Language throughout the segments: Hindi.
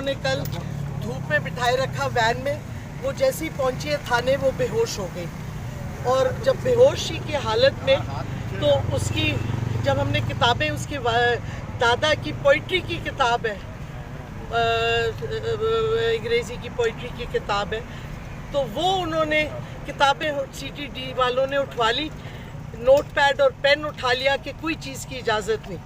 इन्होंने कल धूप में बिठाए रखा वैन में। वो जैसे ही पहुंची है थाने वो बेहोश हो गई, और जब बेहोशी की हालत में तो उसकी जब हमने किताबें, उसके दादा की पोइट्री की किताब है, अंग्रेज़ी की पोइट्री की किताब है, तो वो उन्होंने किताबें CTD वालों ने उठवा ली, नोट पैड और पेन उठा लिया कि कोई चीज़ की इजाज़त नहीं।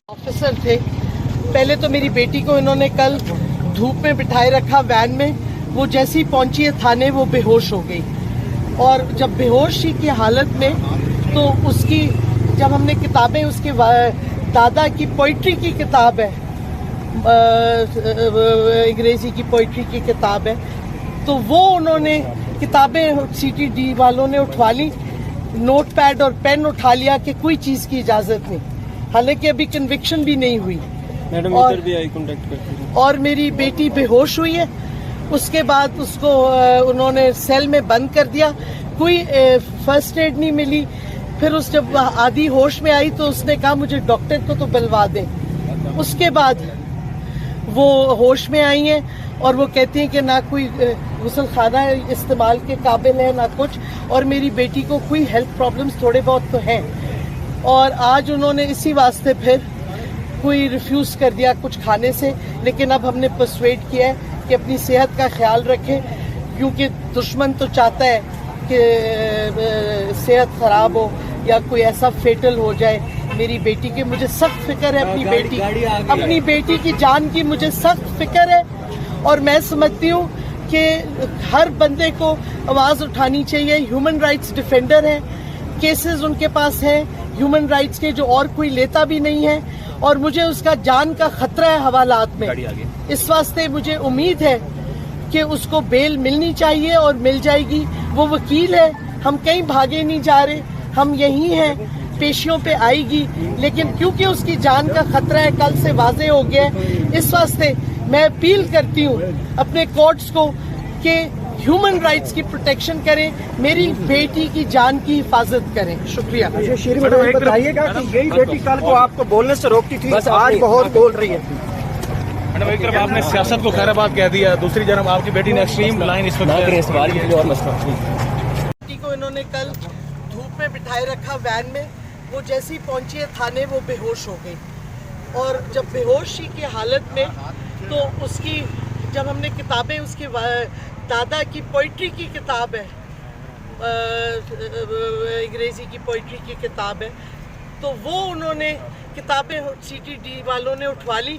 ऑफिसर थे। पहले तो मेरी बेटी को इन्होंने कल धूप में बिठाए रखा वैन में। वो जैसे ही पहुंची है थाने वो बेहोश हो गई, और जब बेहोशी की हालत में तो उसकी जब हमने किताबें, उसके दादा की पोइट्री की किताब है, अंग्रेज़ी की पोइट्री की किताब है, तो वो उन्होंने किताबें CTD वालों ने उठवा ली, नोट पैड और पेन उठा लिया कि कोई चीज़ की इजाज़त नहीं। हालांकि अभी कन्विक्शन भी नहीं हुई। मैडम इधर भी आई कांटेक्ट करती। और मेरी बेटी बेहोश हुई है। उसके बाद उसको उन्होंने सेल में बंद कर दिया, कोई फर्स्ट एड नहीं मिली। फिर उस जब आधी होश में आई तो उसने कहा मुझे डॉक्टर को तो बुलवा दें। उसके बाद वो होश में आई हैं और वो कहती हैं कि ना कोई गुसल खाना इस्तेमाल के काबिल है ना कुछ, और मेरी बेटी को कोई हेल्थ प्रॉब्लम्स थोड़े बहुत तो हैं। और आज उन्होंने इसी वास्ते फिर कोई रिफ्यूज़ कर दिया कुछ खाने से, लेकिन अब हमने परसुएड किया है कि अपनी सेहत का ख्याल रखें, क्योंकि दुश्मन तो चाहता है कि सेहत ख़राब हो या कोई ऐसा फेटल हो जाए मेरी बेटी की। मुझे सख्त फिक्र है अपनी बेटी की जान की, मुझे सख्त फिक्र है। और मैं समझती हूँ कि हर बंदे को आवाज़ उठानी चाहिए। ह्यूमन राइट्स डिफेंडर हैं, केसेस उनके पास हैं ह्यूमन राइट्स के जो और कोई लेता भी नहीं है, और मुझे उसका जान का खतरा है हवालात में। इस वास्ते मुझे उम्मीद है कि उसको बेल मिलनी चाहिए और मिल जाएगी। वो वकील है, हम कहीं भागे नहीं जा रहे, हम यहीं हैं, पेशियों पे आएगी, लेकिन क्योंकि उसकी जान का खतरा है, कल से वाजे हो गया है। इस वास्ते मैं अपील करती हूँ अपने कोर्ट्स को कि ह्यूमन राइट्स की प्रोटेक्शन करें, मेरी बेटी की जान की हिफाजत करें। शुक्रिया। बताइएगा कि यही बेटी कल को आपको बोलने से रोकती थी, आज बहुत बोल रही है। मैडम एक तरफ आपने सियासत को खैराबाद कह दिया, दूसरी तरफ आपकी बेटी ने एक्सट्रीम लाइन इस और मसला। बेटी को इन्होंने कल धूप में बिठाए रखा वैन में। वो जैसे ही पहुंची है थाने वो बेहोश हो गई, और जब बेहोशी की हालत में तो उसकी जब हमने किताबें, उसके दादा की पोइट्री की किताब है, अंग्रेज़ी की पोइट्री की किताब है, तो वो उन्होंने किताबें CTD वालों ने उठवा ली,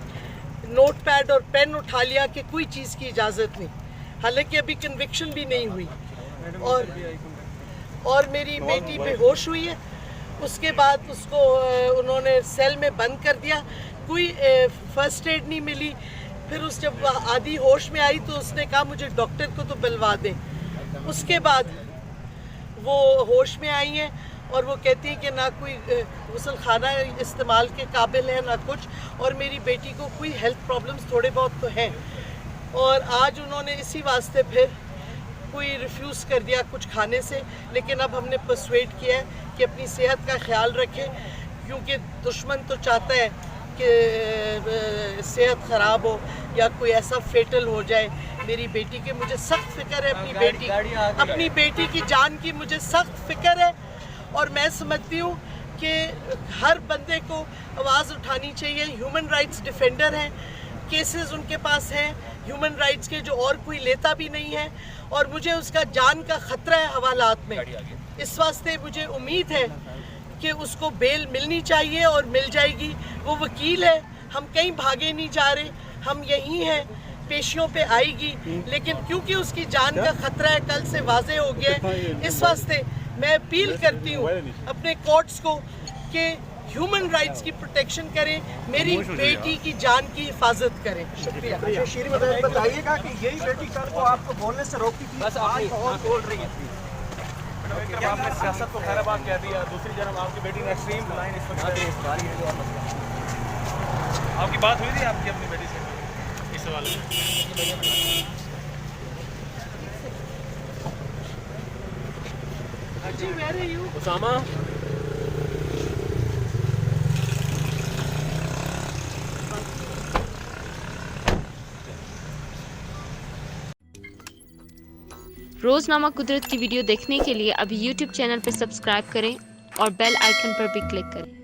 नोट पैड और पेन उठा लिया कि कोई चीज़ की इजाज़त नहीं। हालांकि अभी कन्विक्शन भी नहीं हुई। और मेरी बेटी बेहोश हुई है। उसके बाद उसको उन्होंने सेल में बंद कर दिया, कोई फर्स्ट एड नहीं मिली। फिर उस जब आधी होश में आई तो उसने कहा मुझे डॉक्टर को तो बुलवा दें। उसके बाद वो होश में आई हैं और वो कहती हैं कि ना कोई गुसल खाना इस्तेमाल के काबिल है ना कुछ, और मेरी बेटी को कोई हेल्थ प्रॉब्लम्स थोड़े बहुत तो हैं। और आज उन्होंने इसी वास्ते फिर कोई रिफ्यूज़ कर दिया कुछ खाने से, लेकिन अब हमने परसुएड किया है कि अपनी सेहत का ख्याल रखें, क्योंकि दुश्मन तो चाहता है कि सेहत ख़राब हो या कोई ऐसा फेटल हो जाए मेरी बेटी के। मुझे सख्त फिक्र है अपनी बेटी की जान की, मुझे सख्त फिक्र है। और मैं समझती हूँ कि हर बंदे को आवाज़ उठानी चाहिए। ह्यूमन राइट्स डिफेंडर हैं, केसेस उनके पास हैं ह्यूमन राइट्स के जो और कोई लेता भी नहीं है, और मुझे उसका जान का खतरा है हवालात में। इस वास्ते मुझे उम्मीद है कि उसको बेल मिलनी चाहिए और मिल जाएगी। वो वकील है, हम कहीं भागे नहीं जा रहे, हम यहीं हैं, पेशियों पे आएगी, लेकिन क्योंकि उसकी जान का खतरा है, कल से वाजे हो गया है। इस वास्ते मैं अपील करती हूँ अपने कोर्ट्स को कि ह्यूमन राइट्स की प्रोटेक्शन करें, मेरी बेटी की जान की हिफाजत करें। शुक्रिया। श्रीमती बताइएगा कि यही बेटी कल को आपको बोलने से रोकती थी, आज बहुत बोल रही है। आपने सियासत को खैराबाद कह दिया, दूसरी जन्म आपकी बेटी ने एक्सट्रीम लाइन इस वक्त आपकी बात हुई थी आपकी अपनी बेटी से इस सवाल में? उसामा रोज़नामा कुदरत की वीडियो देखने के लिए अभी YouTube चैनल पर सब्सक्राइब करें और बेल आइकन पर भी क्लिक करें।